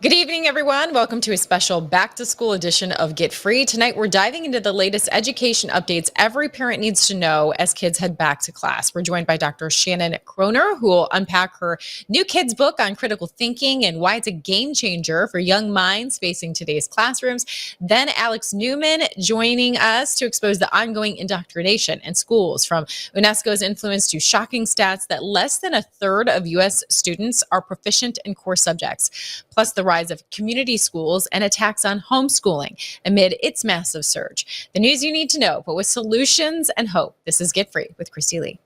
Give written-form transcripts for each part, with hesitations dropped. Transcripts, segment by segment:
Good evening, everyone. Welcome to a special back-to-school edition of Get Free. Tonight, we're diving into the latest education updates every parent needs to know as kids head back to class. We're joined by Dr. Shannon Kroner, who will unpack her new kids' book on critical thinking and why it's a game changer for young minds facing today's classrooms. Then Alex Newman joining us to expose the ongoing indoctrination in schools, from UNESCO's influence to shocking stats that less than a third of U.S. students are proficient in core subjects, plus the rise of community schools and attacks on homeschooling amid its massive surge. The news you need to know, but with solutions and hope. This is Get Free with Kristi Leigh.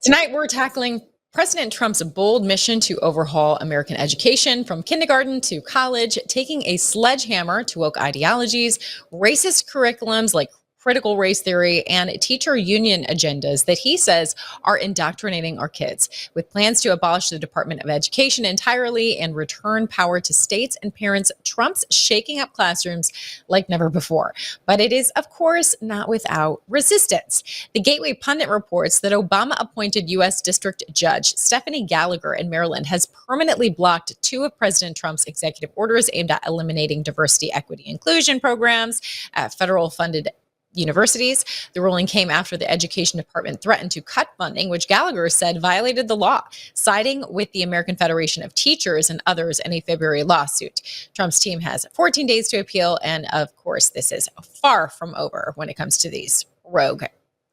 Tonight, we're tackling President Trump's bold mission to overhaul American education from kindergarten to college, taking a sledgehammer to woke ideologies, racist curriculums like critical race theory, and teacher union agendas that he says are indoctrinating our kids, with plans to abolish the Department of Education entirely and return power to states and parents. Trump's shaking up classrooms like never before. But it is, of course, not without resistance. The Gateway Pundit reports that Obama-appointed U.S. District Judge Stephanie Gallagher in Maryland has permanently blocked two of President Trump's executive orders aimed at eliminating diversity, equity, inclusion programs at federal-funded universities. The ruling came after the Education Department threatened to cut funding, which Gallagher said violated the law, siding with the American Federation of Teachers and others in a February lawsuit. Trump's team has 14 days to appeal, and of course, this is far from over when it comes to these rogue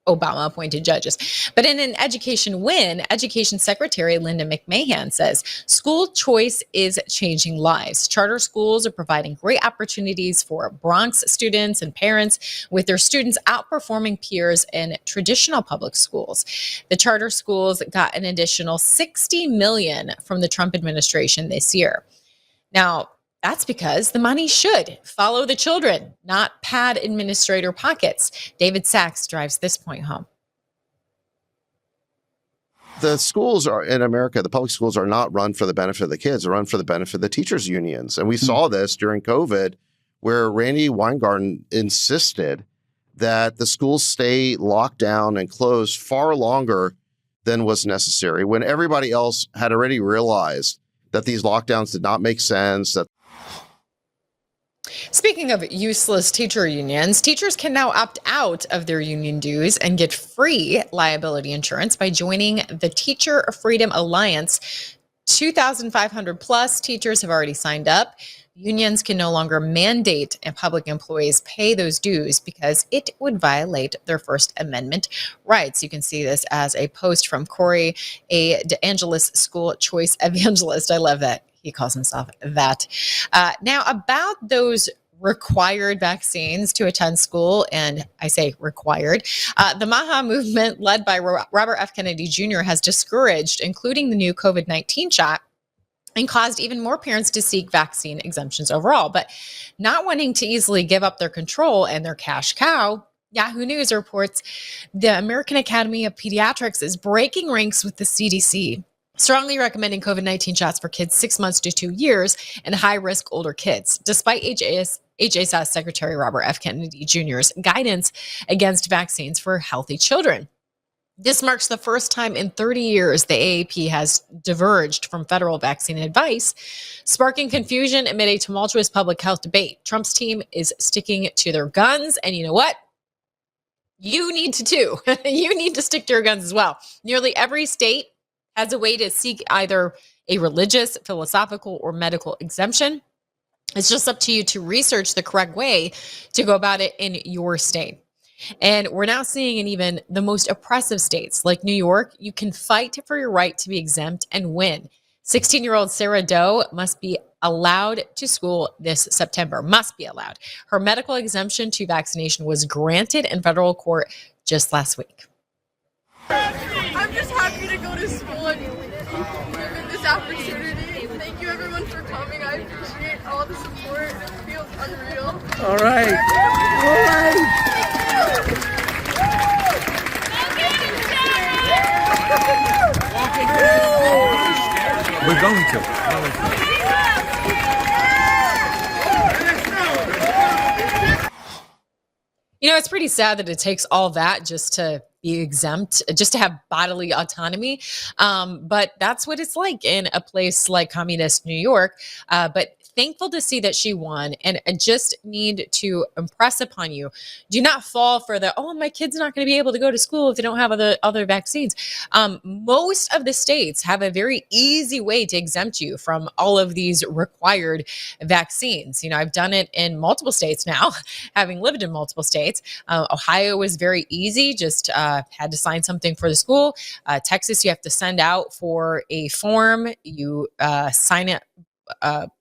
Obama-appointed judges. But in an education win, Education Secretary Linda McMahon says school choice is changing lives. Charter schools are providing great opportunities for Bronx students and parents, with their students outperforming peers in traditional public schools. The charter schools got an additional $60 million from the Trump administration this year. Now, that's because the money should follow the children, not pad administrator pockets. David Sachs drives this point home. The schools are in America, the public schools are not run for the benefit of the kids, they're run for the benefit of the teachers' unions. And we saw this during COVID, where Randy Weingarten insisted that the schools stay locked down and closed far longer than was necessary, when everybody else had already realized that these lockdowns did not make sense, that Speaking of useless teacher unions, teachers can now opt out of their union dues and get free liability insurance by joining the Teacher Freedom Alliance. 2,500 plus teachers have already signed up. Unions can no longer mandate public employees pay those dues because it would violate their First Amendment rights. You can see this as a post from Corey, a DeAngelis school choice evangelist. I love that he calls himself that. Now, about those required vaccines to attend school, and I say required, the MAHA movement led by Robert F. Kennedy Jr. has discouraged including the new COVID-19 shot and caused even more parents to seek vaccine exemptions overall. But not wanting to easily give up their control and their cash cow, Yahoo News reports the American Academy of Pediatrics is breaking ranks with the CDC, strongly recommending COVID-19 shots for kids 6 months to 2 years and high-risk older kids, despite HHS Secretary Robert F. Kennedy Jr.'s guidance against vaccines for healthy children. This marks the first time in 30 years the AAP has diverged from federal vaccine advice, sparking confusion amid a tumultuous public health debate. Trump's team is sticking to their guns, and you know what? You need to too. You need to stick to your guns as well. Nearly every state has a way to seek either a religious, philosophical, or medical exemption. It's just up to you to research the correct way to go about it in your state. And we're now seeing in even the most oppressive states like New York, you can fight for your right to be exempt and win. 16-year-old Sarah Doe must be allowed to school this September, must be allowed. Her medical exemption to vaccination was granted in federal court just last week. I'm just happy to go to school and given this opportunity. Thank you everyone for coming. I appreciate all the support. It feels unreal. All right. All right. We're going to. It's pretty sad that it takes all that just to be exempt, just to have bodily autonomy. But that's what it's like in a place like communist New York. But thankful to see that she won. And I just need to impress upon you, do not fall for the, oh, my kid's not going to be able to go to school if they don't have other vaccines. Most of the states have a very easy way to exempt you from all of these required vaccines. I've done it in multiple states now, having lived in multiple states. Ohio was very easy, just had to sign something for the school. Texas, you have to send out for a form. You sign it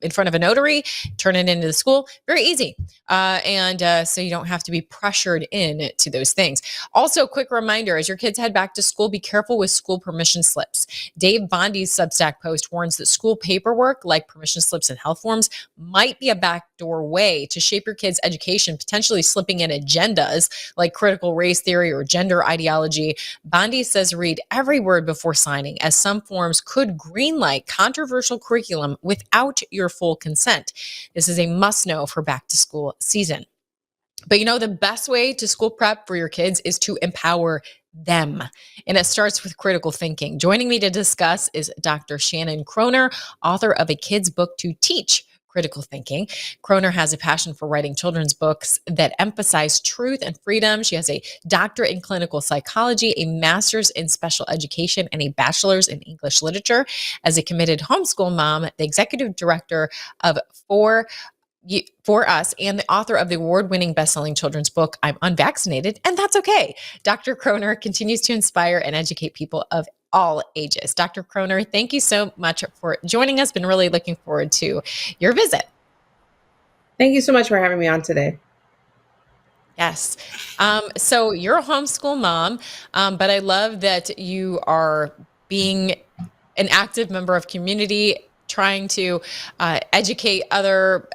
in front of a notary, turn it into the school. Very easy. So you don't have to be pressured in to those things. Also, quick reminder, as your kids head back to school, be careful with school permission slips. Dave Bondi's Substack post warns that school paperwork, like permission slips and health forms, might be a backdoor way to shape your kids' education, potentially slipping in agendas like critical race theory or gender ideology. Bondi says read every word before signing, as some forms could greenlight controversial curriculum without your full consent. This is a must-know for back-to-school season. But the best way to school prep for your kids is to empower them. And it starts with critical thinking. Joining me to discuss is Dr. Shannon Kroner, author of a kid's book to teach critical thinking. Kroner has a passion for writing children's books that emphasize truth and freedom. She has a doctorate in clinical psychology, a master's in special education, and a bachelor's in English literature. As a committed homeschool mom, the executive director of For Us, and the author of the award-winning best-selling children's book, I'm Unvaccinated, and That's Okay. Dr. Kroner continues to inspire and educate people of all ages. Dr. Kroner, thank you so much for joining us. Been really looking forward to your visit. Thank you so much for having me on today. Yes. So you're a homeschool mom, but I love that you are being an active member of community, trying to educate other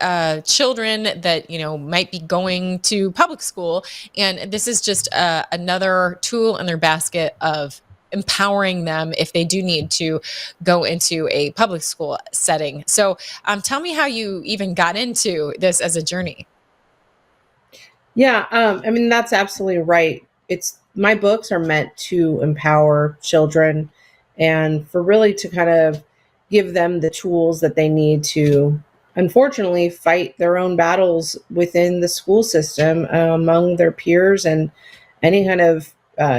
children that might be going to public school. And this is just another tool in their basket of empowering them if they do need to go into a public school setting. So tell me how you even got into this as a journey. Yeah, that's absolutely right. My books are meant to empower children and for really to kind of give them the tools that they need to, unfortunately, fight their own battles within the school system among their peers and any kind of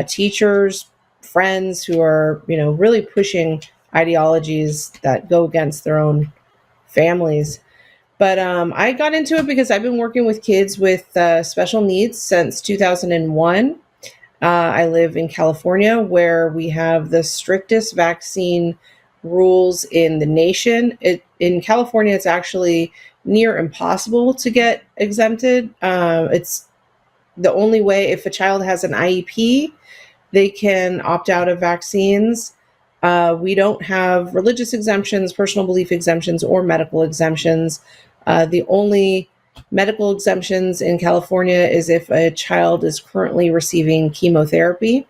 teachers, friends who are, really pushing ideologies that go against their own families. But I got into it because I've been working with kids with special needs since 2001. I live in California, where we have the strictest vaccine rules in the nation. In California, it's actually near impossible to get exempted. It's the only way, if a child has an IEP, they can opt out of vaccines. We don't have religious exemptions, personal belief exemptions, or medical exemptions. The only medical exemptions in California is if a child is currently receiving chemotherapy.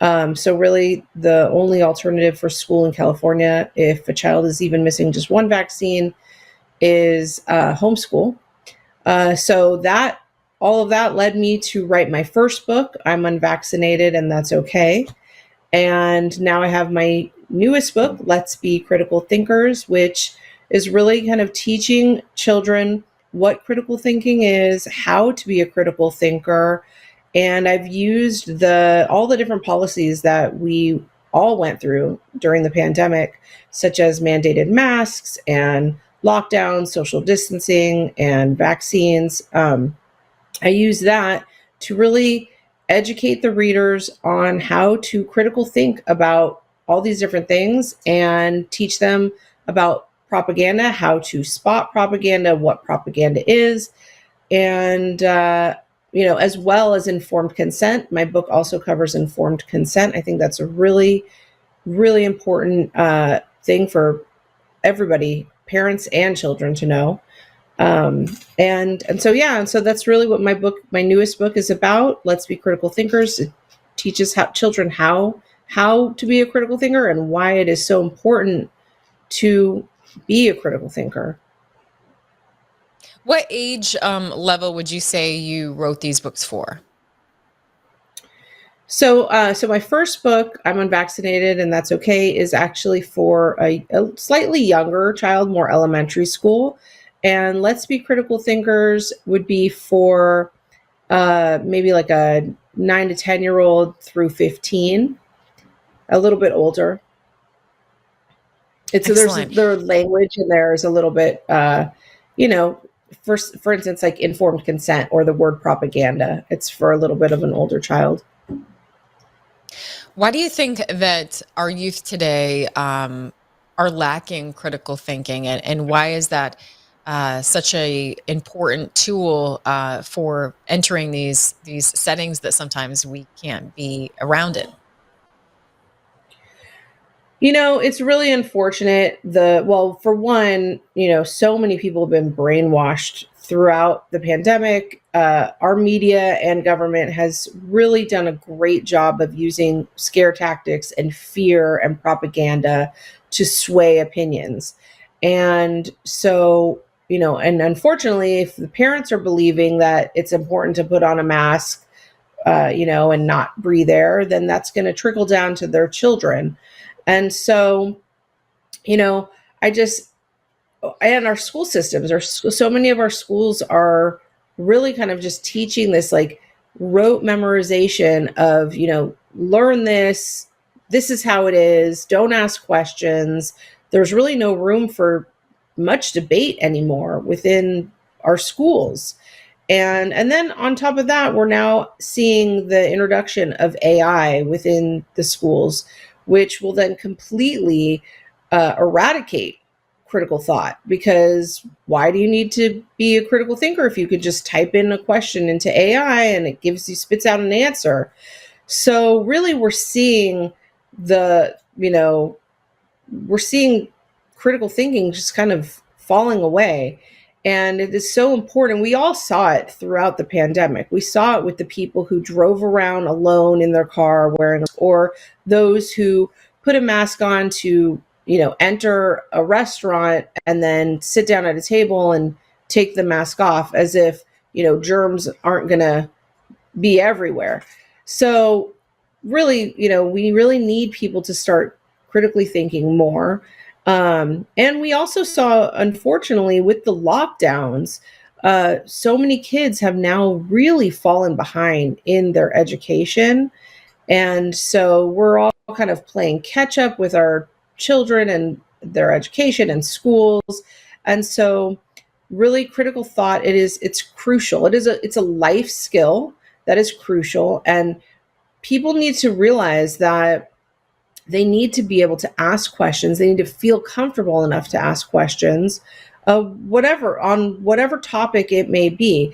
So really the only alternative for school in California, if a child is even missing just one vaccine, is homeschool. So all of that led me to write my first book, I'm Unvaccinated, and That's Okay. And now I have my newest book, Let's Be Critical Thinkers, which is really kind of teaching children what critical thinking is, how to be a critical thinker. And I've used all the different policies that we all went through during the pandemic, such as mandated masks and lockdowns, social distancing, and vaccines. I use that to really educate the readers on how to critical think about all these different things and teach them about propaganda, how to spot propaganda, what propaganda is, and as well as informed consent. My book also covers informed consent. I think that's a really, really important thing for everybody, parents and children, to know. So that's really what my newest book is about. Let's Be Critical Thinkers. It teaches children how to be a critical thinker and why it is so important to be a critical thinker. What age level would you say you wrote these books for? So my first book, I'm Unvaccinated and That's Okay, is actually for a slightly younger child, more elementary school. And Let's Be Critical Thinkers would be for maybe like a 9 to 10-year-old through 15, a little bit older. So Excellent. their language in there is a little bit, for instance, like informed consent or the word propaganda. It's for a little bit of an older child. Why do you think that our youth today are lacking critical thinking, and why is that such a important tool for entering these settings that sometimes we can't be around in? It's really unfortunate. For one, so many people have been brainwashed throughout the pandemic. Our media and government has really done a great job of using scare tactics and fear and propaganda to sway opinions. And so, and unfortunately, if the parents are believing that it's important to put on a mask, and not breathe air, then that's going to trickle down to their children. And so, and our school systems are so many of our schools are really kind of just teaching this like rote memorization of, learn this is how it is, don't ask questions. There's really no room for much debate anymore within our schools. And then on top of that, we're now seeing the introduction of AI within the schools, which will then completely eradicate critical thought. Because why do you need to be a critical thinker if you could just type in a question into AI and it spits out an answer? So really, we're seeing critical thinking just kind of falling away. And it is so important. We all saw it throughout the pandemic. We saw it with the people who drove around alone in their car or those who put a mask on to, enter a restaurant and then sit down at a table and take the mask off as if, germs aren't going to be everywhere. So really, we really need people to start critically thinking more. And we also saw, unfortunately, with the lockdowns, so many kids have now really fallen behind in their education. And so we're all kind of playing catch up with our children and their education and schools. And so really critical thought, it's crucial. It's a life skill that is crucial. And people need to realize that they need to be able to ask questions. They need to feel comfortable enough to ask questions, on whatever topic it may be.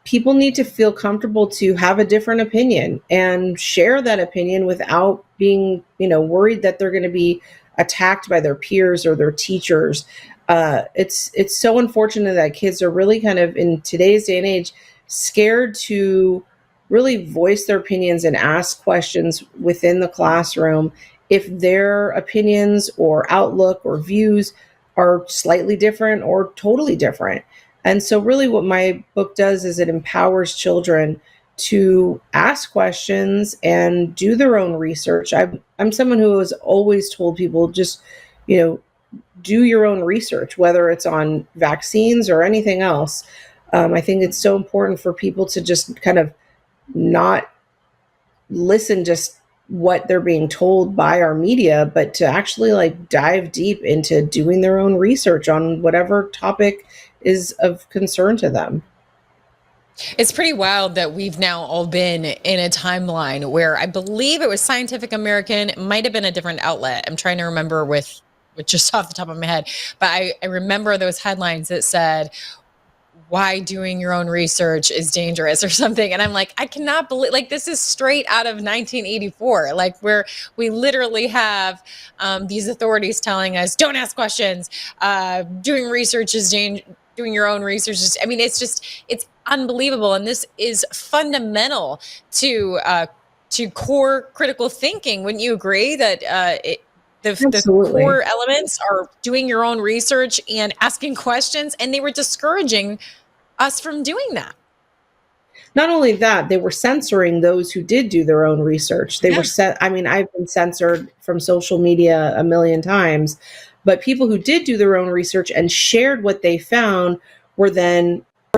People need to feel comfortable to have a different opinion and share that opinion without being, worried that they're going to be attacked by their peers or their teachers. It's so unfortunate that kids are really kind of, in today's day and age, scared to really voice their opinions and ask questions within the classroom if their opinions or outlook or views are slightly different or totally different. And so really what my book does is it empowers children to ask questions and do their own research. I'm someone who has always told people, just, do your own research, whether it's on vaccines or anything else. I think it's so important for people to just kind of not listen just what they're being told by our media, but to actually like dive deep into doing their own research on whatever topic is of concern to them. It's pretty wild that we've now all been in a timeline where I believe it was Scientific American, it might have been a different outlet. I'm trying to remember with just off the top of my head, but I remember those headlines that said, why doing your own research is dangerous or something. And I'm like, I cannot believe, like, this is straight out of 1984, like where we literally have these authorities telling us, don't ask questions, doing research is doing your own research is, I mean, it's unbelievable. And this is fundamental to core critical thinking. Wouldn't you agree that The Absolutely. core elements are doing your own research and asking questions, and they were discouraging us from doing that. Not only that, they were censoring those who did do their own research. They were I mean, I've been censored from social media a million times, but people who did do their own research and shared what they found were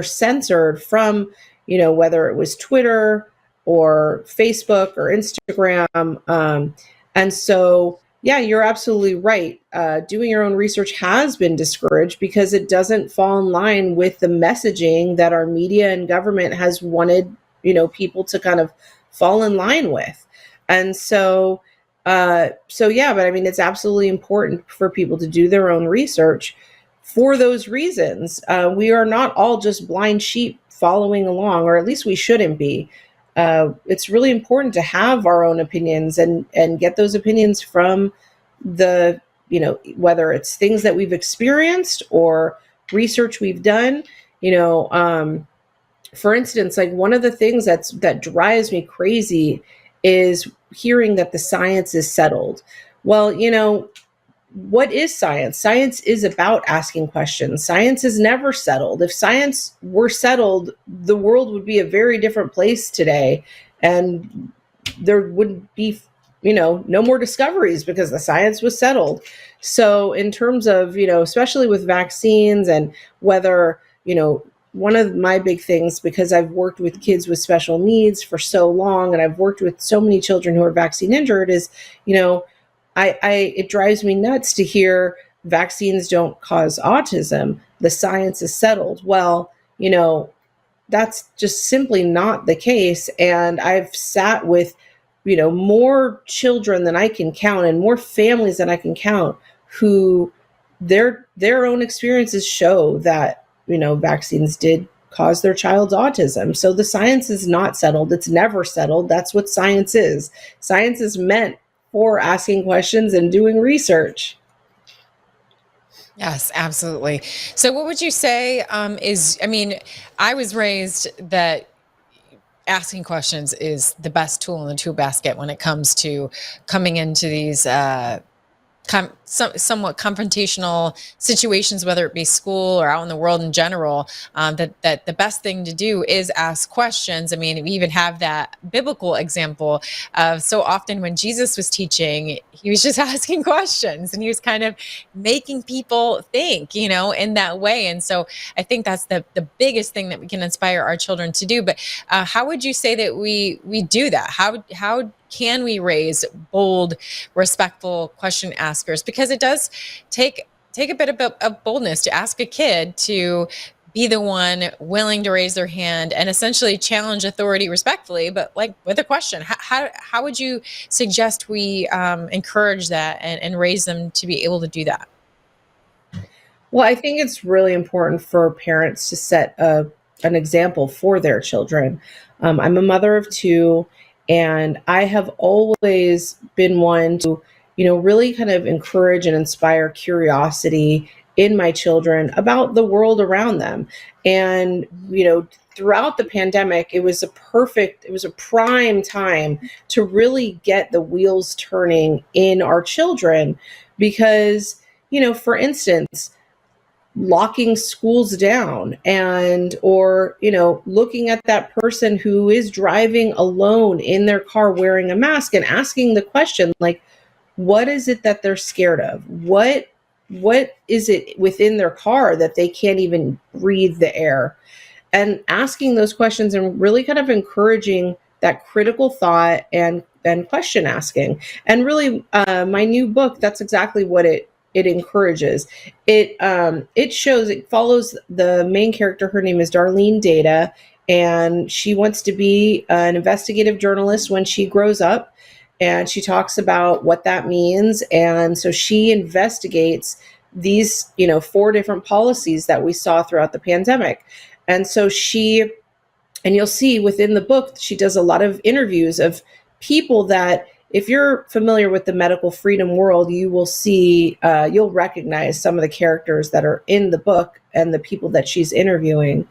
censored from, whether it was Twitter or Facebook or Instagram. And so, yeah, you're absolutely right. Doing your own research has been discouraged because it doesn't fall in line with the messaging that our media and government has wanted, people to kind of fall in line with. And so, yeah, but I mean, it's absolutely important for people to do their own research for those reasons. We are not all just blind sheep following along, or at least we shouldn't be. It's really important to have our own opinions and get those opinions from the, whether it's things that we've experienced or research we've done. For instance, like one of the things that drives me crazy is hearing that the science is settled. Well, what is science? Science is about asking questions. Science is never settled. If science were settled, the world would be a very different place today. And there wouldn't be, no more discoveries because the science was settled. So in terms of, especially with vaccines and whether, one of my big things, because I've worked with kids with special needs for so long, and I've worked with so many children who are vaccine injured, is, it drives me nuts to hear vaccines don't cause autism. The science is settled. Well, that's just simply not the case. And I've sat with, more children than I can count and more families than I can count who their own experiences show that, vaccines did cause their child's autism. So the science is not settled. It's never settled. That's what science is. Science is meant for asking questions and doing research. Yes, absolutely. So what would you say I was raised that asking questions is the best tool in the tool basket when it comes to coming into these somewhat confrontational situations, whether it be school or out in the world in general, that the best thing to do is ask questions. I mean, we even have that biblical example of so often when Jesus was teaching, he was just asking questions and he was kind of making people think, in that way. And so I think that's the biggest thing that we can inspire our children to do. But how would you say that we do that? How can we raise bold, respectful question askers? Because it does take a bit of boldness to ask a kid to be the one willing to raise their hand and essentially challenge authority respectfully, but like with a question. How would you suggest we encourage that and raise them to be able to do that? Well, I think it's really important for parents to set an example for their children. I'm a mother of two, and I have always been one to, really kind of encourage and inspire curiosity in my children about the world around them. And, throughout the pandemic, it was a prime time to really get the wheels turning in our children because, for instance, locking schools down or looking at that person who is driving alone in their car wearing a mask and asking the question, like, what is it that they're scared of? What is it within their car that they can't even breathe the air? And asking those questions and really kind of encouraging that critical thought and question asking. And really, my new book, that's exactly what it encourages. It follows the main character. Her name is Darlene Data, and she wants to be an investigative journalist when she grows up. And she talks about what that means. And so she investigates these, 4 different policies that we saw throughout the pandemic. And so and you'll see within the book, she does a lot of interviews of people that, if you're familiar with the medical freedom world, you will see, you'll recognize some of the characters that are in the book and the people that she's interviewing.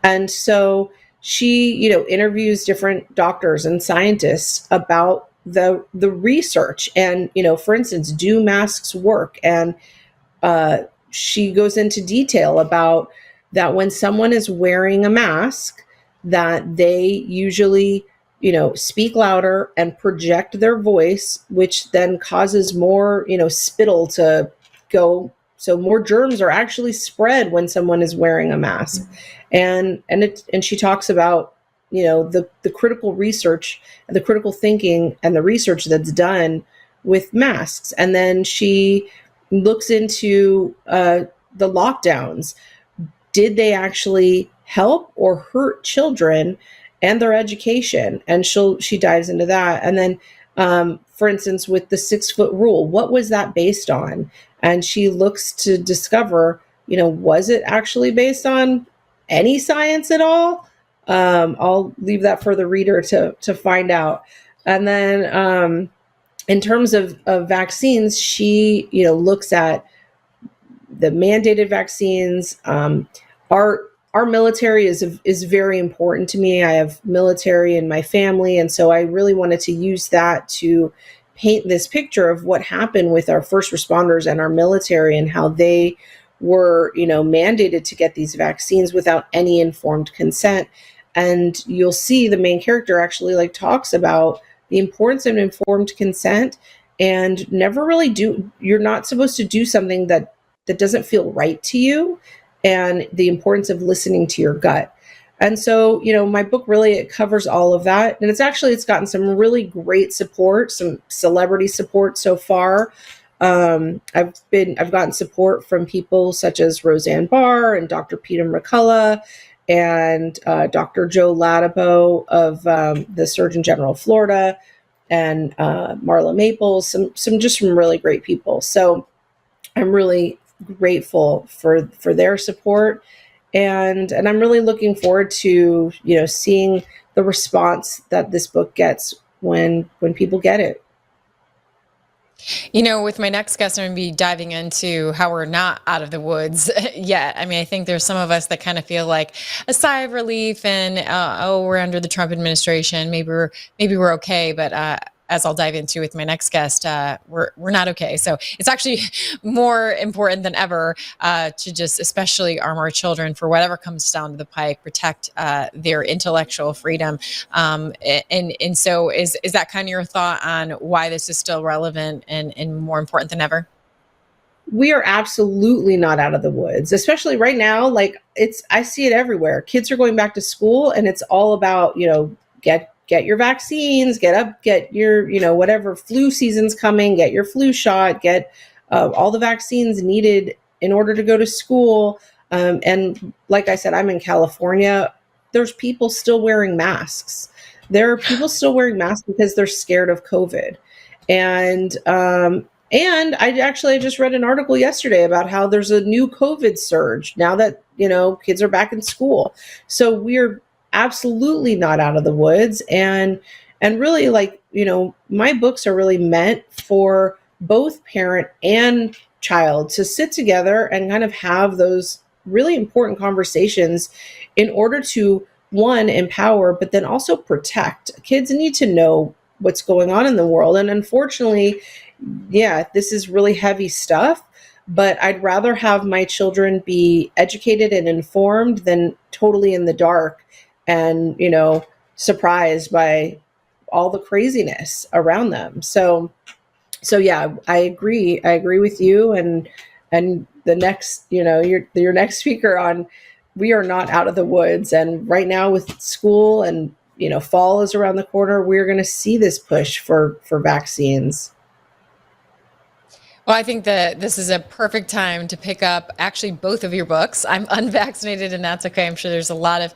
And so she, interviews different doctors and scientists about the research and, for instance, do masks work? And she goes into detail about that when someone is wearing a mask, that they usually, speak louder and project their voice, which then causes more, spittle to go. So more germs are actually spread when someone is wearing a mask. And she talks about, the critical research, the critical thinking and the research that's done with masks. And then she looks into the lockdowns. Did they actually help or hurt children and their education? And she dives into that. And then, for instance, with the 6-foot rule, what was that based on? And she looks to discover, was it actually based on any science at all? I'll leave that for the reader to find out. And then, in terms of vaccines, she, looks at the mandated vaccines. Our military is very important to me. I have military in my family, and so I really wanted to use that to paint this picture of what happened with our first responders and our military and how they were, mandated to get these vaccines without any informed consent. And you'll see the main character actually talks about the importance of informed consent, and never really you're not supposed to do something that doesn't feel right to you, and the importance of listening to your gut. And so, my book really, it covers all of that. And it's gotten some really great support, some celebrity support so far. I've gotten support from people such as Roseanne Barr and Dr. Peter McCullough and Dr. Joe Ladapo of the Surgeon General of Florida, and Marla Maples, some really great people. So I'm really grateful for their support, and I'm really looking forward to seeing the response that this book gets when people get it. With my next guest, I'm going to be diving into how we're not out of the woods yet. I mean, I think there's some of us that kind of feel like a sigh of relief and, we're under the Trump administration. Maybe we're okay. But as I'll dive into with my next guest, we're not okay. So it's actually more important than ever to just especially arm our children for whatever comes down to the pike, protect their intellectual freedom. And so is that kind of your thought on why this is still relevant and more important than ever? We are absolutely not out of the woods, especially right now. I see it everywhere. Kids are going back to school, and it's all about, get your vaccines, get your, whatever flu season's coming, get your flu shot, get all the vaccines needed in order to go to school. And like I said, I'm in California. There's people still wearing masks. There are people still wearing masks because they're scared of COVID. And I just read an article yesterday about how there's a new COVID surge now that, kids are back in school. So we're absolutely not out of the woods. And really, my books are really meant for both parent and child to sit together and kind of have those really important conversations in order to, one, empower, but then also protect. Kids need to know what's going on in the world. And unfortunately, this is really heavy stuff, but I'd rather have my children be educated and informed than totally in the dark and, surprised by all the craziness around them. So yeah, I agree. I agree with you. And the next, your next speaker on, we are not out of the woods. And right now with school and, fall is around the corner, we're going to see this push for vaccines. Well, I think that this is a perfect time to pick up actually both of your books. I'm unvaccinated, and that's okay. I'm sure there's a lot of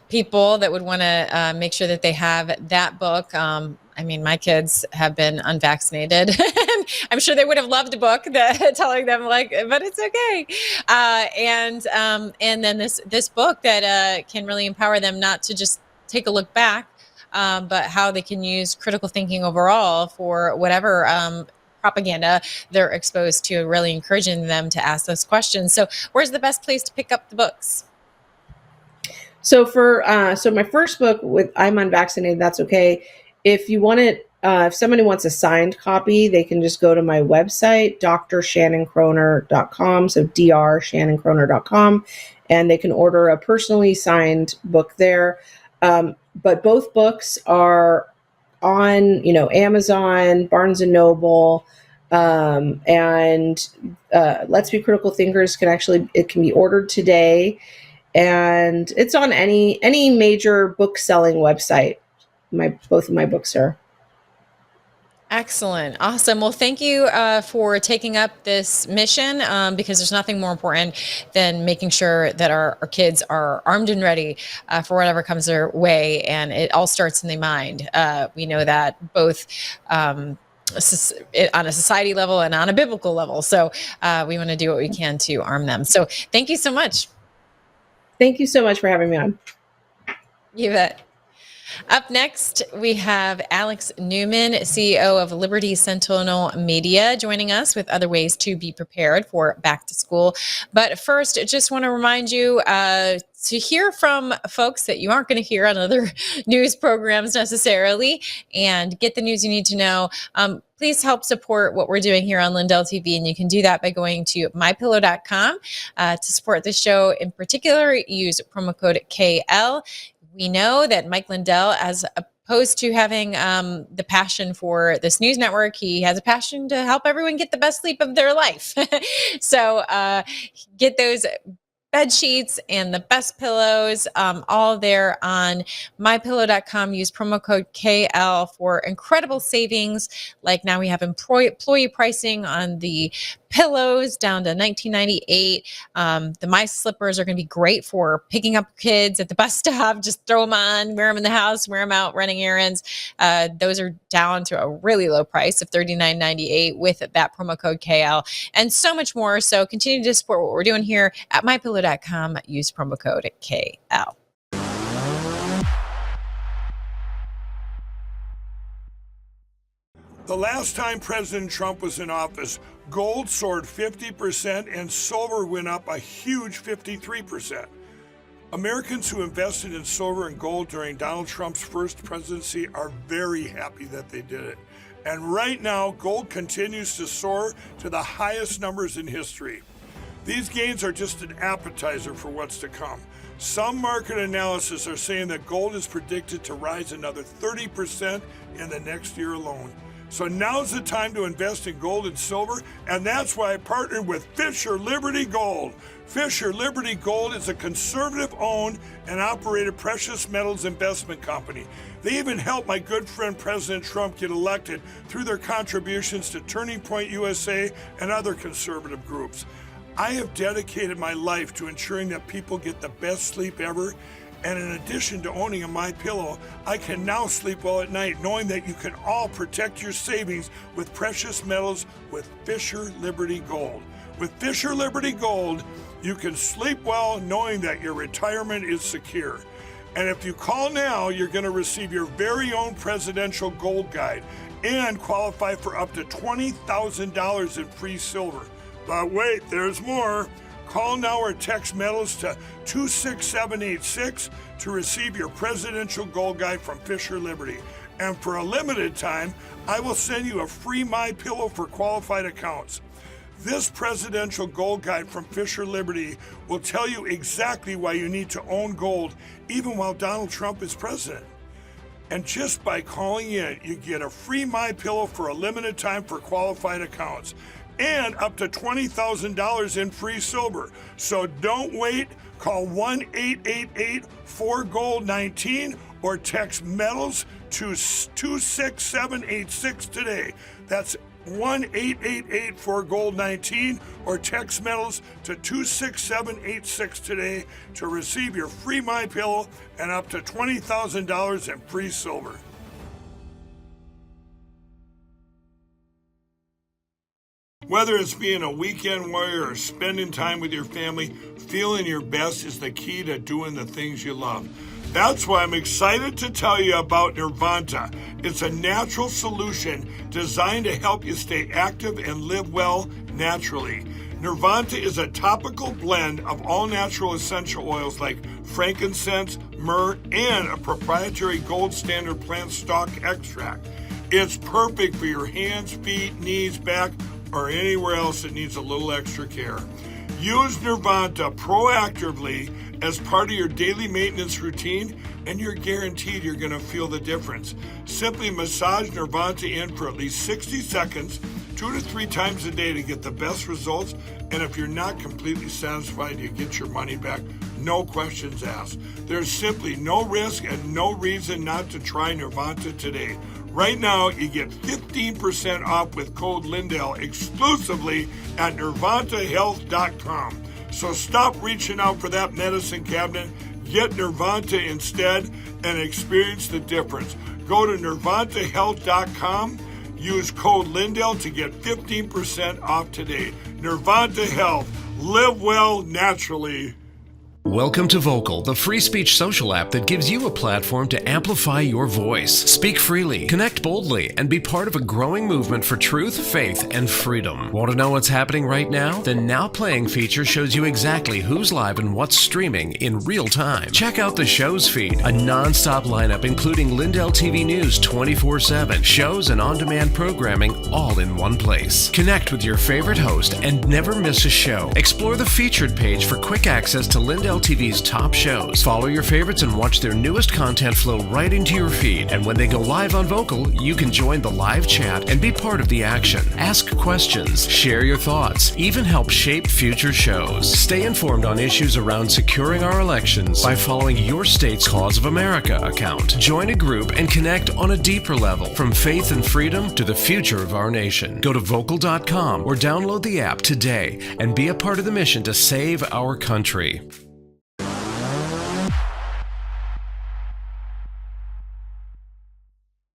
people that would want to make sure that they have that book. I mean, my kids have been unvaccinated. I'm sure they would have loved a book that telling them but it's okay. And then this book that can really empower them not to just take a look back, but how they can use critical thinking overall for whatever propaganda they're exposed to, really encouraging them to ask those questions. So where's the best place to pick up the books? So so my first book with I'm Unvaccinated, That's Okay. If you want it If somebody wants a signed copy, they can just go to my website, drshannonkroner.com. So drshannonkroner.com, and they can order a personally signed book there. But both books are on, Amazon, Barnes and Noble, and Let's Be Critical Thinkers it can be ordered today, and it's on any major book selling website. Both of my books are. Excellent. Awesome. Well, thank you for taking up this mission because there's nothing more important than making sure that our kids are armed and ready for whatever comes their way. And it all starts in the mind. We know that both on a society level and on a biblical level. So we want to do what we can to arm them. So thank you so much. Thank you so much for having me on. You bet. Up next, we have Alex Newman, CEO of Liberty Sentinel Media, joining us with other ways to be prepared for back to school. But first, just want to remind you to hear from folks that you aren't going to hear on other news programs necessarily and get the news you need to know. Please help support what we're doing here on Lindell TV, and you can do that by going to mypillow.com to support the show. In particular, use promo code KL. We know that Mike Lindell, as opposed to having the passion for this news network, he has a passion to help everyone get the best sleep of their life. So get those bed sheets and the best pillows, all there on mypillow.com. Use promo code KL for incredible savings. Like now we have employee pricing on the pillows down to $19.98. The My Slippers are going to be great for picking up kids at the bus stop. Just throw them on, wear them in the house, wear them out running errands. Those are down to a really low price of $39.98 with that promo code KL and so much more. So continue to support what we're doing here at mypillow.com. Use promo code KL. The last time President Trump was in office, gold soared 50% and silver went up a huge 53%. Americans who invested in silver and gold during Donald Trump's first presidency are very happy that they did it. And right now, gold continues to soar to the highest numbers in history. These gains are just an appetizer for what's to come. Some market analysis are saying that gold is predicted to rise another 30% in the next year alone. So now's the time to invest in gold and silver, and that's why I partnered with Fisher Liberty Gold. Fisher Liberty Gold is a conservative-owned and operated precious metals investment company. They even helped my good friend President Trump get elected through their contributions to Turning Point USA and other conservative groups. I have dedicated my life to ensuring that people get the best sleep ever. And in addition to owning a MyPillow, I can now sleep well at night knowing that you can all protect your savings with precious metals with Fisher Liberty Gold. With Fisher Liberty Gold, you can sleep well knowing that your retirement is secure. And if you call now, you're going to receive your very own presidential gold guide and qualify for up to $20,000 in free silver. But wait, there's more. Call now or text metals to 26786 to receive your presidential gold guide from Fisher Liberty. And for a limited time, I will send you a free MyPillow for qualified accounts. This presidential gold guide from Fisher Liberty will tell you exactly why you need to own gold even while Donald Trump is president. And just by calling in, you get a free MyPillow for a limited time for qualified accounts and up to $20,000 in free silver. So don't wait. Call 1-888-4GOLD-19 or text metals to 26786 today. That's 1-888-4GOLD-19 or text metals to 26786 today to receive your free MyPillow and up to $20,000 in free silver. Whether it's being a weekend warrior or spending time with your family, feeling your best is the key to doing the things you love. That's why I'm excited to tell you about Nirvanta. It's a natural solution designed to help you stay active and live well naturally. Nirvanta is a topical blend of all natural essential oils like frankincense, myrrh, and a proprietary gold standard plant stock extract. It's perfect for your hands, feet, knees, back, or anywhere else that needs a little extra care. Use Nirvanta proactively as part of your daily maintenance routine, and you're guaranteed you're going to feel the difference. Simply massage Nirvanta in for at least 60 seconds, 2 to 3 times a day to get the best results. And if you're not completely satisfied, you get your money back. No questions asked. There's simply no risk and no reason not to try Nirvanta today. Right now, you get 15% off with code Lindell exclusively at nirvantahealth.com. So stop reaching out for that medicine cabinet. Get Nirvanta instead and experience the difference. Go to nirvantahealth.com. Use code Lindell to get 15% off today. Nirvanta Health. Live well naturally. Welcome to Vocal, the free speech social app that gives you a platform to amplify your voice. Speak freely, connect boldly, and be part of a growing movement for truth, faith, and freedom. Want to know what's happening right now? The Now Playing feature shows you exactly who's live and what's streaming in real time. Check out the show's feed, a non-stop lineup including Lindell TV News 24/7, shows and on-demand programming all in one place. Connect with your favorite host and never miss a show. Explore the featured page for quick access to Lindell TV's top shows. Follow your favorites and watch their newest content flow right into your feed. And when they go live on Vocal, you can join the live chat and be part of the action. Ask questions, share your thoughts, even help shape future shows. Stay informed on issues around securing our elections by following your state's Cause of America account. Join a group and connect on a deeper level, from faith and freedom to the future of our nation. Go to vocal.com or download the app today and be a part of the mission to save our country.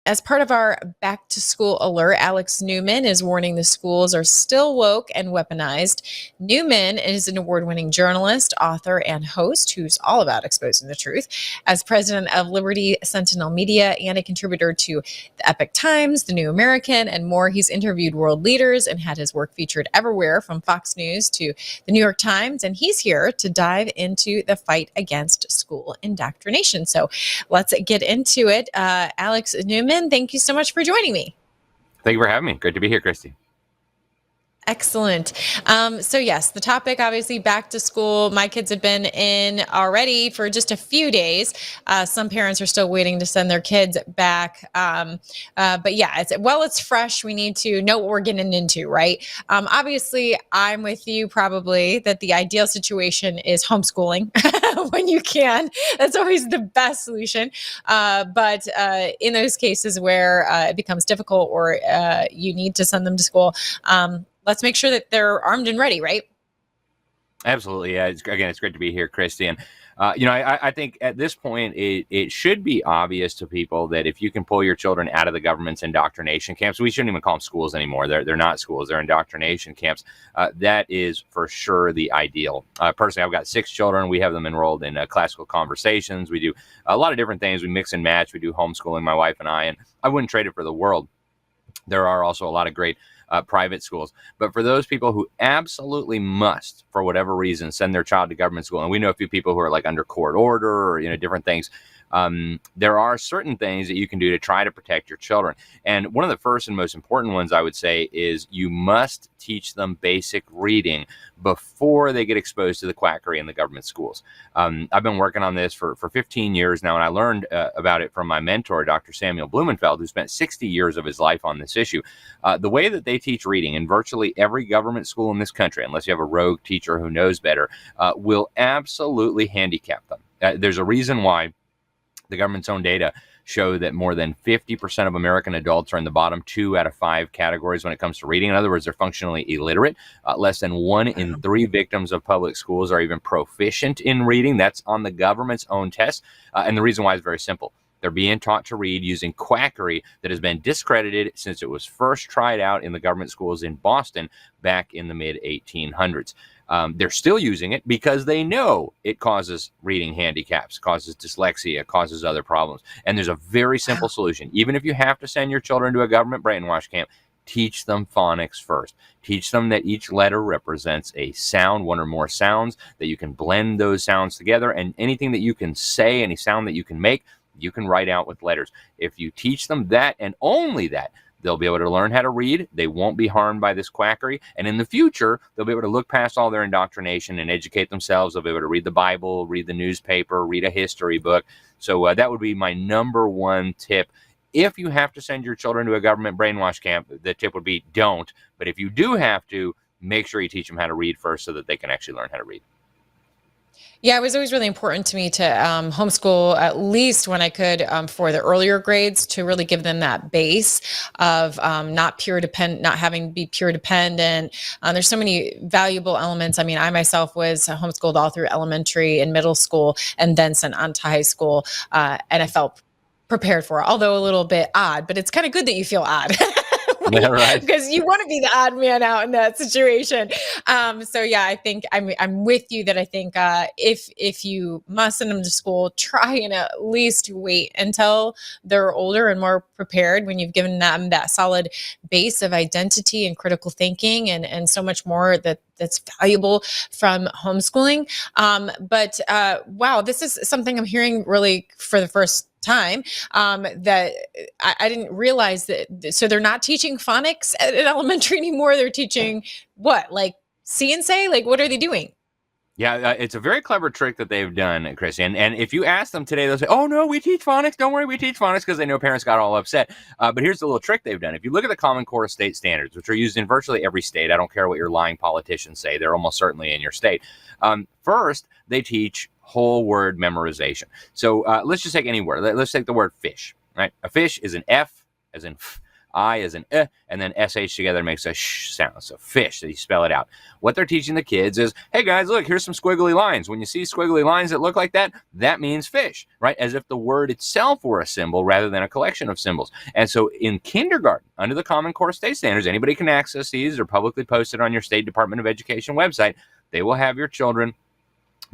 As part of our back to school alert, Alex Newman is warning the schools are still woke and weaponized. Newman is an award-winning journalist, author, and host who's all about exposing the truth. As president of Liberty Sentinel Media and a contributor to the Epoch Times, The New American, and more, he's interviewed world leaders and had his work featured everywhere from Fox News to the New York Times. And he's here to dive into the fight against school indoctrination. So let's get into it. Alex Newman, thank you so much for joining me. Thank you for having me. Great to be here, Kristi. Excellent. So yes, the topic, obviously, back to school. My kids have been in already for just a few days. Some parents are still waiting to send their kids back. But yeah, it's fresh. We need to know what we're getting into, right? Obviously, I'm with you probably that the ideal situation is homeschooling when you can. That's always the best solution. But in those cases where it becomes difficult or you need to send them to school, let's make sure that they're armed and ready, right? Absolutely. Yeah. It's great to be here, Kristi. And, I think at this point, it should be obvious to people that if you can pull your children out of the government's indoctrination camps, we shouldn't even call them schools anymore. They're not schools. They're indoctrination camps. That is for sure the ideal. Personally, I've got 6 children. We have them enrolled in classical conversations. We do a lot of different things. We mix and match. We do homeschooling, my wife and I wouldn't trade it for the world. There are also a lot of great private schools. But for those people who absolutely must, for whatever reason, send their child to government school, and we know a few people who are like under court order or, different things, there are certain things that you can do to try to protect your children. And one of the first and most important ones, I would say, is you must teach them basic reading before they get exposed to the quackery in the government schools. I've been working on this for 15 years now, and I learned about it from my mentor, Dr. Samuel Blumenfeld, who spent 60 years of his life on this issue. The way that they teach reading in virtually every government school in this country, unless you have a rogue teacher who knows better, will absolutely handicap them. There's a reason why the government's own data show that more than 50% of American adults are in the bottom 2 out of 5 categories when it comes to reading. In other words, they're functionally illiterate. Less than 1 in 3 victims of public schools are even proficient in reading. That's on the government's own test. And the reason why is very simple. They're being taught to read using quackery that has been discredited since it was first tried out in the government schools in Boston back in the mid-1800s. They're still using it because they know it causes reading handicaps, causes dyslexia, causes other problems. And there's a very simple solution. Even if you have to send your children to a government brainwash camp, teach them phonics first. Teach them that each letter represents a sound, 1 or more sounds, that you can blend those sounds together. And anything that you can say, any sound that you can make, You can write out with letters. If you teach them that and only that, they'll be able to learn how to read. They won't be harmed by this quackery. And in the future, they'll be able to look past all their indoctrination and educate themselves. They'll be able to read the Bible, read the newspaper, read a history book. So that would be my number one tip. If you have to send your children to a government brainwash camp, the tip would be don't. But if you do have to, make sure you teach them how to read first so that they can actually learn how to read. Yeah, it was always really important to me to homeschool, at least when I could, for the earlier grades, to really give them that base of not having to be pure dependent. There's so many valuable elements. I mean, I myself was homeschooled all through elementary and middle school, and then sent on to high school, and I felt prepared for it, although a little bit odd. But it's kind of good that you feel odd. Yeah, right. Because you want to be the odd man out in that situation. So yeah, I think I'm with you that I think if you must send them to school, try and at least wait until they're older and more prepared, when you've given them that solid base of identity and critical thinking and so much more that's valuable from homeschooling. But wow, this is something I'm hearing really for the first time, that I didn't realize that. So they're not teaching phonics at elementary anymore. They're teaching what, like see and say? Like, what are they doing? Yeah, it's a very clever trick that they've done, Kristi. And if you ask them today, they'll say, oh, no, we teach phonics. Don't worry, we teach phonics, because they know parents got all upset. But here's the little trick they've done. If you look at the Common Core state standards, which are used in virtually every state, I don't care what your lying politicians say, they're almost certainly in your state. First, they teach whole word memorization. So let's just take any word. Let's take the word fish, right? A fish is an F as in f, I as in and then SH together makes a sh sound. So fish, so you spell it out. What they're teaching the kids is, hey guys, look, here's some squiggly lines. When you see squiggly lines that look like that, that means fish, right? As if the word itself were a symbol rather than a collection of symbols. And so in kindergarten, under the Common Core state standards, anybody can access these. They're publicly posted on your State Department of Education website. They will have your children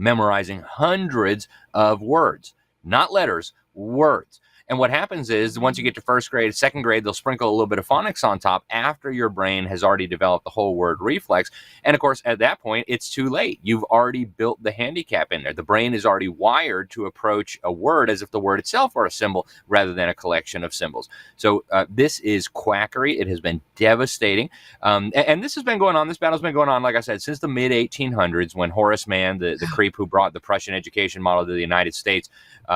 memorizing hundreds of words, not letters, words. And what happens is, once you get to first grade, second grade, they'll sprinkle a little bit of phonics on top after your brain has already developed the whole word reflex. And of course, at that point, it's too late. You've already built the handicap in there. The brain is already wired to approach a word as if the word itself were a symbol rather than a collection of symbols. So this is quackery. It has been devastating. And this has been going on. This battle's been going on, like I said, since the mid-1800s, when Horace Mann, the creep who brought the Prussian education model to the United States,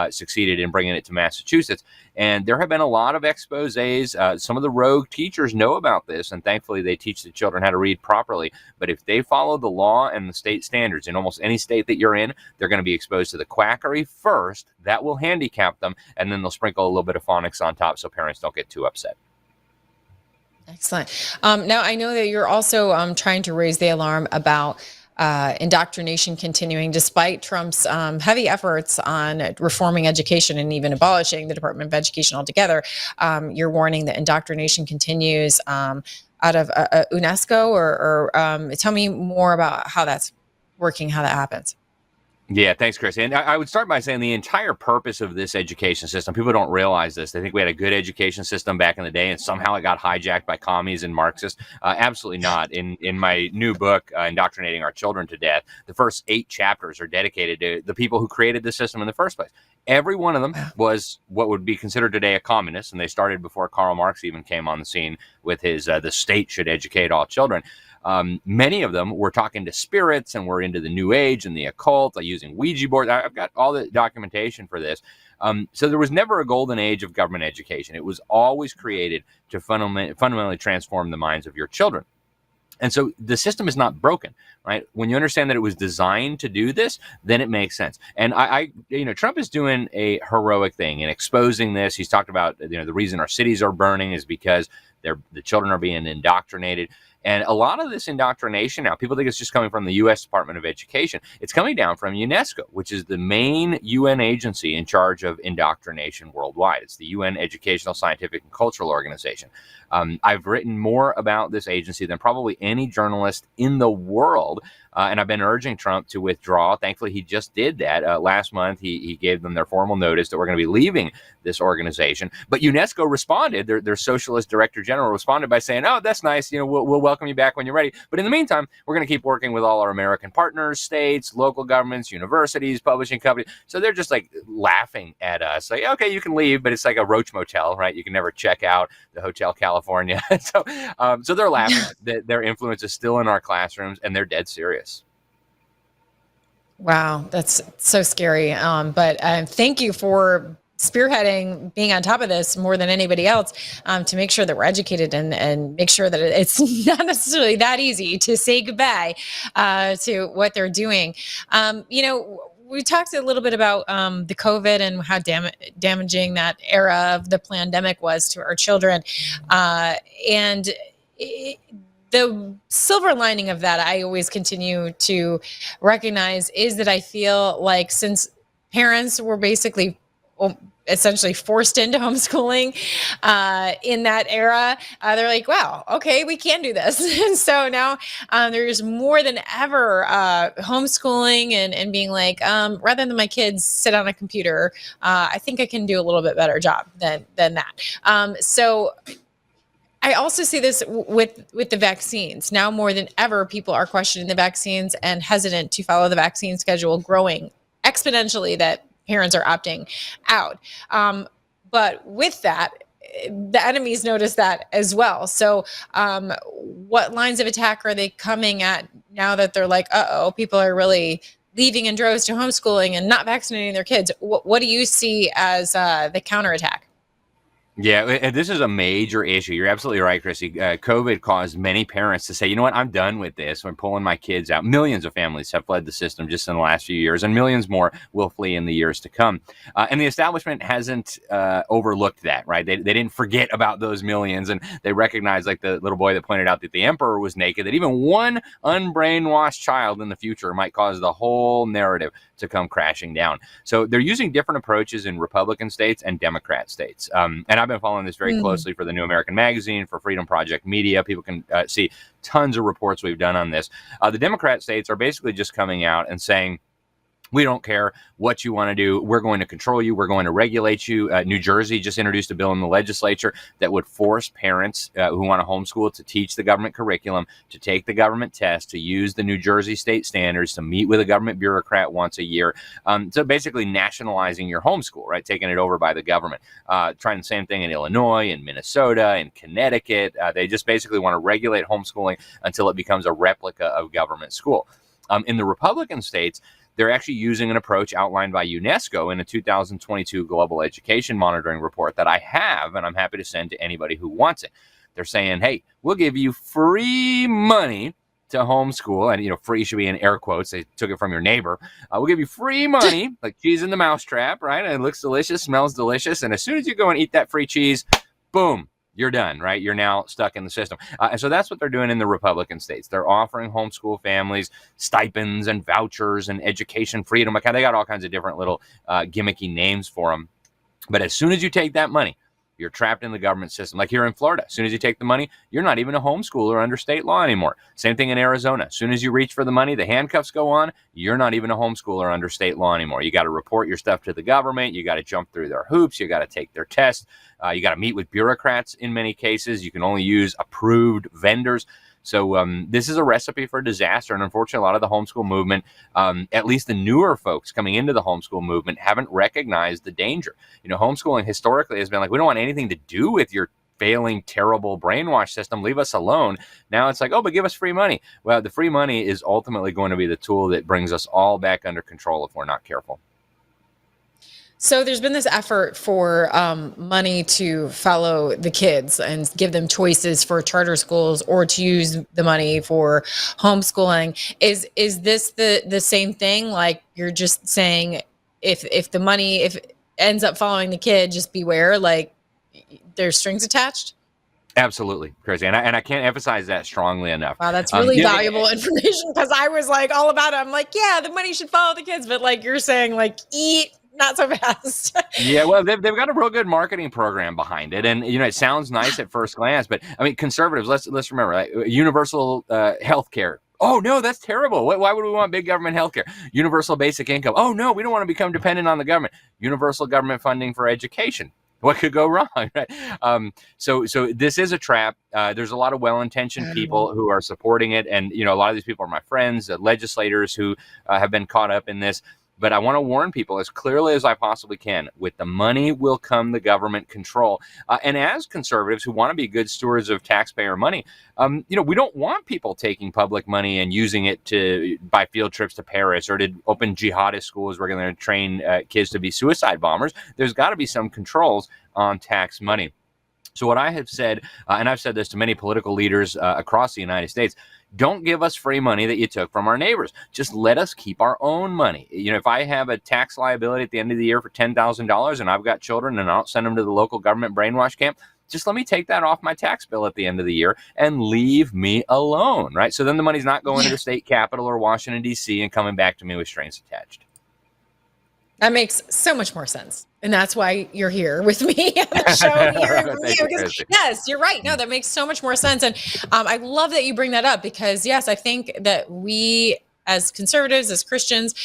succeeded in bringing it to Massachusetts. And there have been a lot of exposés. Some of the rogue teachers know about this, and thankfully they teach the children how to read properly. But if they follow the law and the state standards in almost any state that you're in, they're going to be exposed to the quackery first. That will handicap them, and then they'll sprinkle a little bit of phonics on top so parents don't get too upset. Excellent. Now, I know that you're also trying to raise the alarm about indoctrination continuing, despite Trump's heavy efforts on reforming education and even abolishing the Department of Education altogether. You're warning that indoctrination continues out of UNESCO, or tell me more about how that's working, how that happens. Yeah, thanks, Chris. And I would start by saying the entire purpose of this education system, people don't realize this. They think we had a good education system back in the day and somehow it got hijacked by commies and Marxists. Absolutely not. In my new book, Indoctrinating Our Children to Death, the first 8 chapters are dedicated to the people who created the system in the first place. Every one of them was what would be considered today a communist, and they started before Karl Marx even came on the scene with his the state should educate all children. Many of them were talking to spirits and were into the New Age and the occult, using Ouija boards. I've got all the documentation for this. So there was never a golden age of government education. It was always created to fundamentally transform the minds of your children. And so the system is not broken, right? When you understand that it was designed to do this, then it makes sense. And Trump is doing a heroic thing in exposing this. He's talked about, the reason our cities are burning is because the children are being indoctrinated. And a lot of this indoctrination now, people think it's just coming from the U.S. Department of Education. It's coming down from UNESCO, which is the main UN agency in charge of indoctrination worldwide. It's the UN Educational, Scientific, and Cultural Organization. I've written more about this agency than probably any journalist in the world. And I've been urging Trump to withdraw. Thankfully, he just did that. Last month, he gave them their formal notice that we're going to be leaving this organization. But UNESCO responded. Their socialist director General responded by saying, oh, that's nice. We'll welcome you back when you're ready. But in the meantime, we're going to keep working with all our American partners, states, local governments, universities, publishing companies. So they're just like laughing at us. Like, okay, you can leave, but it's like a roach motel, right? You can never check out the Hotel California. So they're laughing. Their influence is still in our classrooms, and they're dead serious. Wow, that's so scary. But thank you for spearheading, being on top of this more than anybody else, to make sure that we're educated and make sure that it's not necessarily that easy to say goodbye to what they're doing. We talked a little bit about the COVID and how damaging that era of the pandemic was to our children. The silver lining of that, I always continue to recognize, is that I feel like since parents were basically essentially forced into homeschooling in that era, they're like, wow, okay, we can do this. And so now there's more than ever homeschooling and being like, rather than my kids sit on a computer, I think I can do a little bit better job than that. So I also see this with the vaccines. Now more than ever, people are questioning the vaccines and hesitant to follow the vaccine schedule, growing exponentially that parents are opting out. But with that, the enemies notice that as well. So what lines of attack are they coming at now that they're like, people are really leaving in droves to homeschooling and not vaccinating their kids? What do you see as the counterattack? Yeah, and this is a major issue. You're absolutely right, Kristi. COVID caused many parents to say, you know what, I'm done with this. I'm pulling my kids out. Millions of families have fled the system just in the last few years, and millions more will flee in the years to come. And the establishment hasn't overlooked that, right? They didn't forget about those millions, and they recognized, like the little boy that pointed out that the emperor was naked, that even one unbrainwashed child in the future might cause the whole narrative to come crashing down. So they're using different approaches in Republican states and Democrat states. And I've been following this very closely for the New American Magazine, for Freedom Project Media. People can see tons of reports we've done on this. The Democrat states are basically just coming out and saying, we don't care what you want to do. We're going to control you. We're going to regulate you. New Jersey just introduced a bill in the legislature that would force parents who want to homeschool to teach the government curriculum, to take the government test, to use the New Jersey state standards, to meet with a government bureaucrat once a year. So basically nationalizing your homeschool, right? Taking it over by the government. Trying the same thing in Illinois, in Minnesota, in Connecticut. They just basically want to regulate homeschooling until it becomes a replica of government school. In the Republican states, they're actually using an approach outlined by UNESCO in a 2022 Global Education Monitoring report that I have, and I'm happy to send to anybody who wants it. They're saying, hey, we'll give you free money to homeschool, and free should be in air quotes. They took it from your neighbor. We'll give you free money, like cheese in the mousetrap, right? And it looks delicious, smells delicious, and as soon as you go and eat that free cheese, boom, you're done, right? You're now stuck in the system. And so that's what they're doing in the Republican states. They're offering homeschool families stipends and vouchers and education freedom. Like, they got all kinds of different little gimmicky names for them. But as soon as you take that money, you're trapped in the government system. Like here in Florida, as soon as you take the money, you're not even a homeschooler under state law anymore. Same thing in Arizona. As soon as you reach for the money, the handcuffs go on. You're not even a homeschooler under state law anymore. You got to report your stuff to the government. You got to jump through their hoops. You got to take their tests. You got to meet with bureaucrats in many cases. You can only use approved vendors. So this is a recipe for disaster. And unfortunately, a lot of the homeschool movement, at least the newer folks coming into the homeschool movement, haven't recognized the danger. Homeschooling historically has been like, we don't want anything to do with your failing, terrible brainwash system. Leave us alone. Now it's like, but give us free money. Well, the free money is ultimately going to be the tool that brings us all back under control if we're not careful. So there's been this effort for money to follow the kids and give them choices for charter schools or to use the money for homeschooling. Is this the same thing? Like, you're just saying if the money ends up following the kid, just beware, like there's strings attached? Absolutely, Kristi. And I can't emphasize that strongly enough. Wow, that's really valuable information, because I was like all about it. I'm like, yeah, the money should follow the kids, but like you're saying, like, eat not so fast. Yeah, well, they've got a real good marketing program behind it, and it sounds nice at first glance, but I mean, conservatives, let's remember, like, universal health care. Oh no, that's terrible. Why would we want big government healthcare? Universal basic income. Oh no, we don't want to become dependent on the government. Universal government funding for education. what could go wrong, right? So this is a trap. There's a lot of well-intentioned people who are supporting it, and a lot of these people are my friends, legislators who have been caught up in this. But I want to warn people as clearly as I possibly can: with the money will come the government control. And as conservatives who want to be good stewards of taxpayer money, we don't want people taking public money and using it to buy field trips to Paris or to open jihadist schools. We're going to train kids to be suicide bombers. There's got to be some controls on tax money. So what I have said, and I've said this to many political leaders across the United States, don't give us free money that you took from our neighbors. Just let us keep our own money. If I have a tax liability at the end of the year for $10,000 and I've got children and I don't send them to the local government brainwash camp, just let me take that off my tax bill at the end of the year and leave me alone, right? So then the money's not going to the state capitol or Washington, D.C. and coming back to me with strings attached. That makes so much more sense. And that's why you're here with me on the show. Yes, you're right. No, that makes so much more sense. And I love that you bring that up because, yes, I think that we as conservatives, as Christians,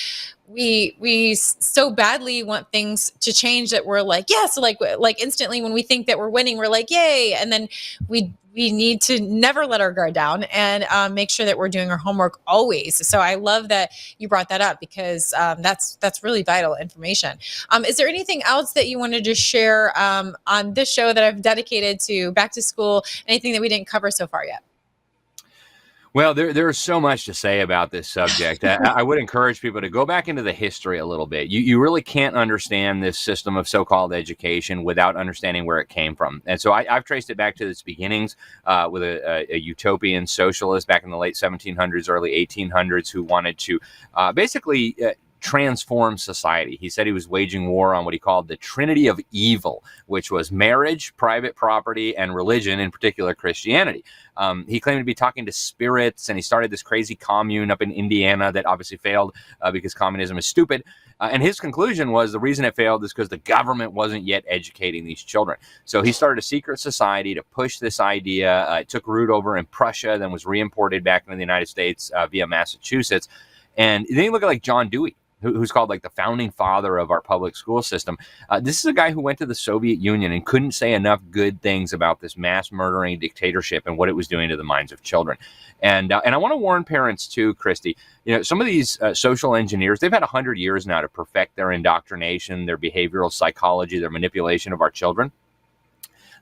we so badly want things to change that we're like, yes, like instantly when we think that we're winning, we're like, yay. And then we need to never let our guard down and make sure that we're doing our homework always. So I love that you brought that up because that's really vital information. Is there anything else that you wanted to share on this show that I've dedicated to back to school? Anything that we didn't cover so far yet? Well, there's so much to say about this subject. I would encourage people to go back into the history a little bit. You really can't understand this system of so-called education without understanding where it came from. And so I've traced it back to its beginnings with a utopian socialist back in the late 1700s, early 1800s, who wanted to basically transform society. He said he was waging war on what he called the Trinity of Evil, which was marriage, private property, and religion, in particular Christianity. He claimed to be talking to spirits, and he started this crazy commune up in Indiana that obviously failed because communism is stupid. And his conclusion was the reason it failed is because the government wasn't yet educating these children. So he started a secret society to push this idea. It took root over in Prussia, then was re-imported back into the United States via Massachusetts. And then you look at like John Dewey, who's called like the founding father of our public school system. This is a guy who went to the Soviet Union and couldn't say enough good things about this mass murdering dictatorship and what it was doing to the minds of children. And I want to warn parents too, Kristi, some of these social engineers, they've had 100 years now to perfect their indoctrination, their behavioral psychology, their manipulation of our children.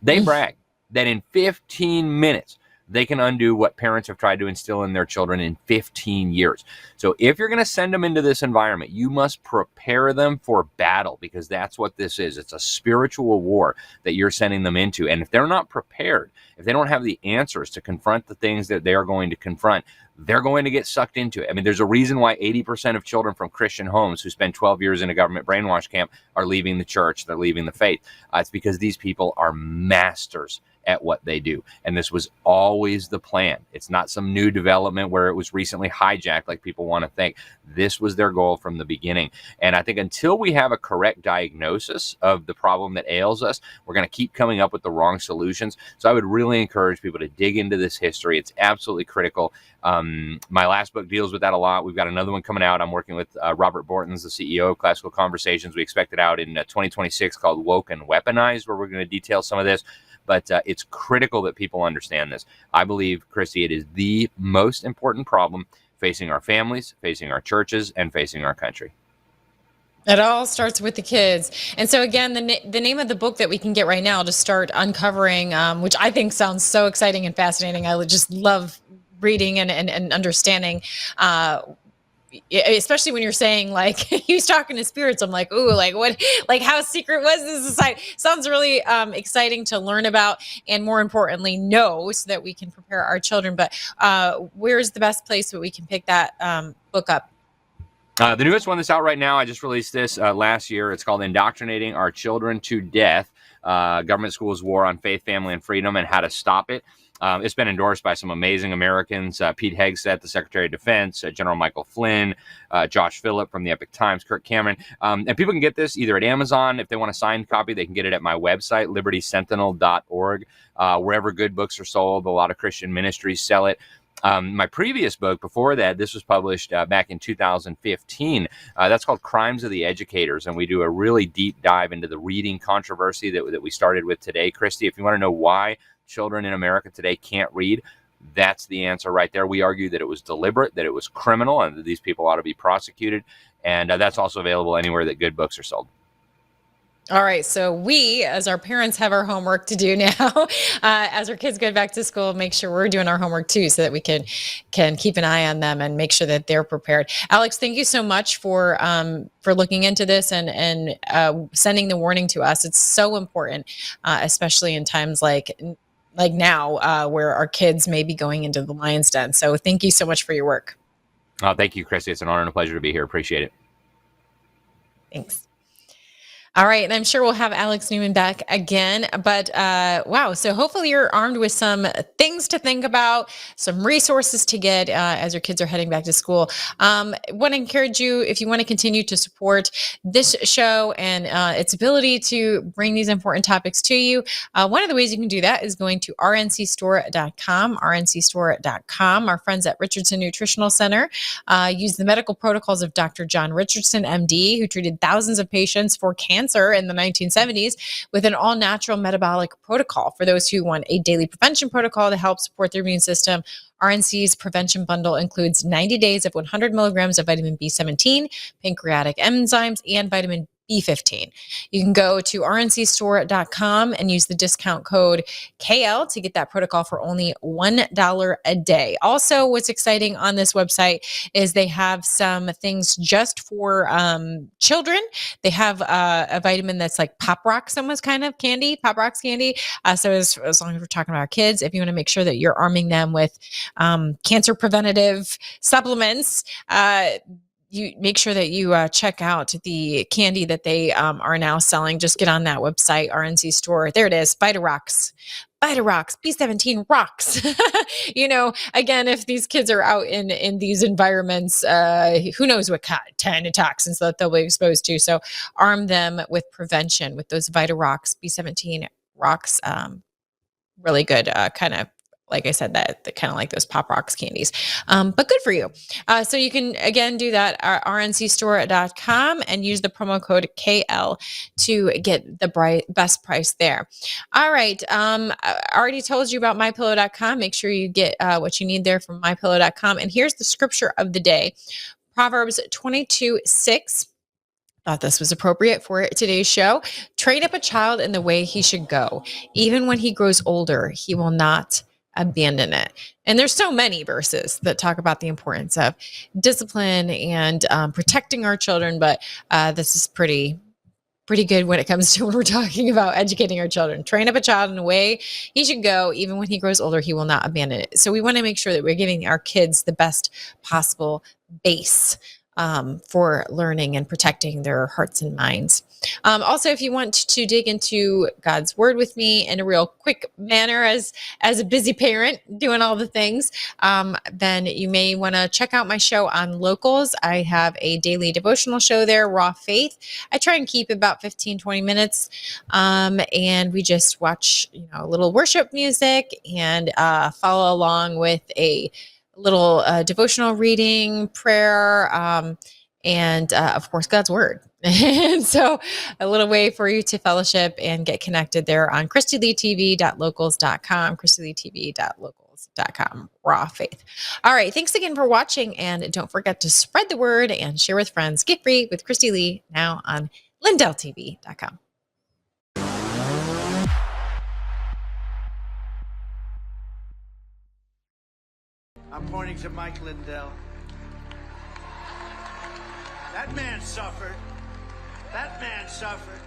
They brag that in 15 minutes, they can undo what parents have tried to instill in their children in 15 years. So if you're going to send them into this environment, you must prepare them for battle because that's what this is. It's a spiritual war that you're sending them into. And if they're not prepared, if they don't have the answers to confront the things that they are going to confront, they're going to get sucked into it. I mean, there's a reason why 80% of children from Christian homes who spend 12 years in a government brainwash camp are leaving the church, they're leaving the faith. It's because these people are masters at what they do. And this was always the plan. It's not some new development where it was recently hijacked like people want to think. This was their goal from the beginning. And I think until we have a correct diagnosis of the problem that ails us, we're going to keep coming up with the wrong solutions. So I would really encourage people to dig into this history. It's absolutely critical. My last book deals with that a lot. We've got another one coming out. I'm working with Robert Bortons, the CEO of Classical Conversations. We expect it out in 2026 called Woke and Weaponized, where we're going to detail some of this. But it's critical that people understand this. I believe, Kristi, it is the most important problem facing our families, facing our churches, and facing our country. It all starts with the kids. And so again, the name of the book that we can get right now to start uncovering, which I think sounds so exciting and fascinating. I would just love reading and understanding, especially when you're saying like he's talking to spirits. I'm like, ooh, like what, like how secret was this society? Sounds really exciting to learn about, and more importantly, know so that we can prepare our children. But where's the best place where we can pick that book up? The newest one that's out right now, I just released this last year. It's called Indoctrinating Our Children to Death, Government Schools' War on Faith, Family, and Freedom, and How to Stop It. It's been endorsed by some amazing Americans, Pete Hegseth, the Secretary of Defense, General Michael Flynn, Josh Phillip from the Epoch Times, Kirk Cameron. And people can get this either at Amazon. If they want a signed copy, they can get it at my website, libertysentinel.org. Wherever good books are sold, a lot of Christian ministries sell it. My previous book before that, this was published back in 2015. That's called Crimes of the Educators. And we do a really deep dive into the reading controversy that we started with today. Kristi, if you want to know why children in America today can't read, that's the answer right there. We argue that it was deliberate, that it was criminal, and that these people ought to be prosecuted. And that's also available anywhere that good books are sold. All right. So we, as our parents, have our homework to do now. As our kids go back to school, make sure we're doing our homework too, so that we can keep an eye on them and make sure that they're prepared. Alex, thank you so much for looking into this and sending the warning to us. It's so important, especially in times like now, where our kids may be going into the lion's den. So thank you so much for your work. Thank you, Kristi. It's an honor and a pleasure to be here. Appreciate it. Thanks. All right. And I'm sure we'll have Alex Newman back again. But wow. So hopefully you're armed with some things to think about, some resources to get as your kids are heading back to school. Want to encourage you, if you want to continue to support this show and its ability to bring these important topics to you, one of the ways you can do that is going to rncstore.com, rncstore.com. Our friends at Richardson Nutritional Center use the medical protocols of Dr. John Richardson, MD, who treated thousands of patients for cancer in the 1970s with an all-natural metabolic protocol. For those who want a daily prevention protocol to help support their immune system, RNC's prevention bundle includes 90 days of 100 milligrams of vitamin B17, pancreatic enzymes, and vitamin B15. You can go to rncstore.com and use the discount code KL to get that protocol for only $1 a day. Also, what's exciting on this website is they have some things just for children. They have a vitamin that's like Pop Rocks, almost kind of candy, Pop Rocks candy. So as long as we're talking about our kids, if you want to make sure that you're arming them with cancer preventative supplements, you make sure that you check out the candy that they are now selling. Just get on that website, RNC Store. There it is, Vitarocks, B17 rocks. Again, if these kids are out in these environments, who knows what kind of toxins that they'll be exposed to. So arm them with prevention with those Vitarocks, B17 rocks. Really good kind of, like I said, that kind of like those Pop Rocks candies, but good for you. So you can, again, do that at rncstore.com and use the promo code KL to get the best price there. All right. I already told you about mypillow.com. Make sure you get what you need there from mypillow.com. And here's the scripture of the day, Proverbs 22:6. Thought this was appropriate for today's show. Train up a child in the way he should go. Even when he grows older, he will not abandon it. And there's so many verses that talk about the importance of discipline and protecting our children, but this is pretty good when it comes to when we're talking about educating our children. Train up a child in a way he should go. Even when he grows older, he will not abandon it. So we want to make sure that we're giving our kids the best possible base for learning and protecting their hearts and minds. Also, if you want to dig into God's word with me in a real quick manner as a busy parent doing all the things, then you may want to check out my show on Locals. I have a daily devotional show there, Raw Faith. I try and keep about 15-20 minutes, and we just watch a little worship music and follow along with a little devotional reading, prayer, and of course, God's word. And so a little way for you to fellowship and get connected there on KristiLeighTV.locals.com, KristiLeighTV.locals.com, Raw Faith. All right. Thanks again for watching. And don't forget to spread the word and share with friends. Get free with Kristi Leigh now on LindellTV.com. I'm pointing to Mike Lindell. That man suffered. That man suffered.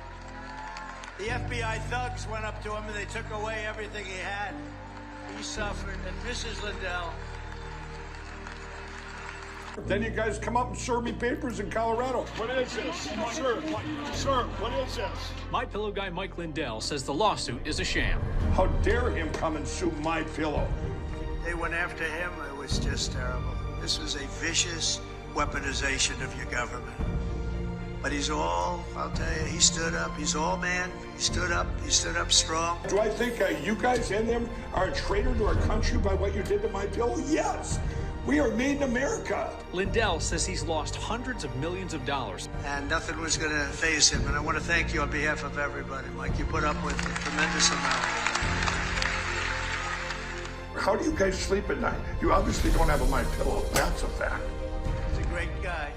The FBI thugs went up to him and they took away everything he had. He suffered. And Mrs. Lindell. Then you guys come up and serve me papers in Colorado. What is this? Sir, what is this? My Pillow guy Mike Lindell says the lawsuit is a sham. How dare him come and sue my pillow? They went after him. It was just terrible. This was a vicious weaponization of your government. But I'll tell you, he stood up. He's all man. He stood up strong. Do I think you guys and them are a traitor to our country by what you did to my bill? Yes. We are made in America. Lindell says he's lost hundreds of millions of dollars. And nothing was going to faze him. And I want to thank you on behalf of everybody, Mike. You put up with a tremendous amount. How do you guys sleep at night? You obviously don't have a My Pillow. That's a fact. He's a great guy.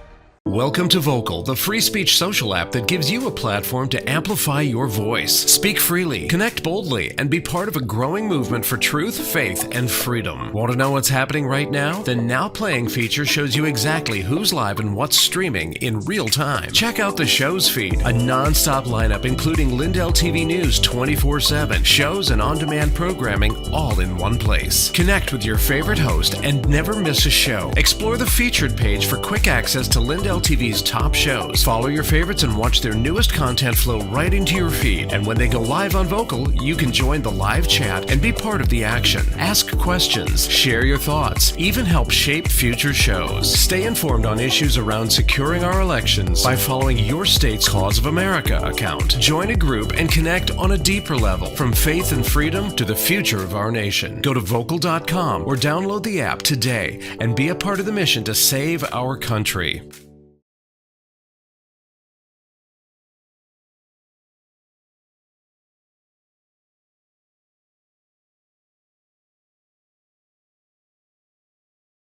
Welcome to Vocal, the free speech social app that gives you a platform to amplify your voice. Speak freely, connect boldly, and be part of a growing movement for truth, faith, and freedom. Want to know what's happening right now? The Now Playing feature shows you exactly who's live and what's streaming in real time. Check out the show's feed, a non-stop lineup including Lindell TV News 24/7, shows and on-demand programming all in one place. Connect with your favorite host and never miss a show. Explore the featured page for quick access to Lindell TV's top shows. Follow your favorites and watch their newest content flow right into your feed. And when they go live on Vocal, you can join the live chat and be part of the action. Ask questions, share your thoughts, even help shape future shows. Stay informed on issues around securing our elections by following your state's Cause of America account. Join a group and connect on a deeper level, from faith and freedom to the future of our nation. Go to vocal.com or download the app today and be a part of the mission to save our country.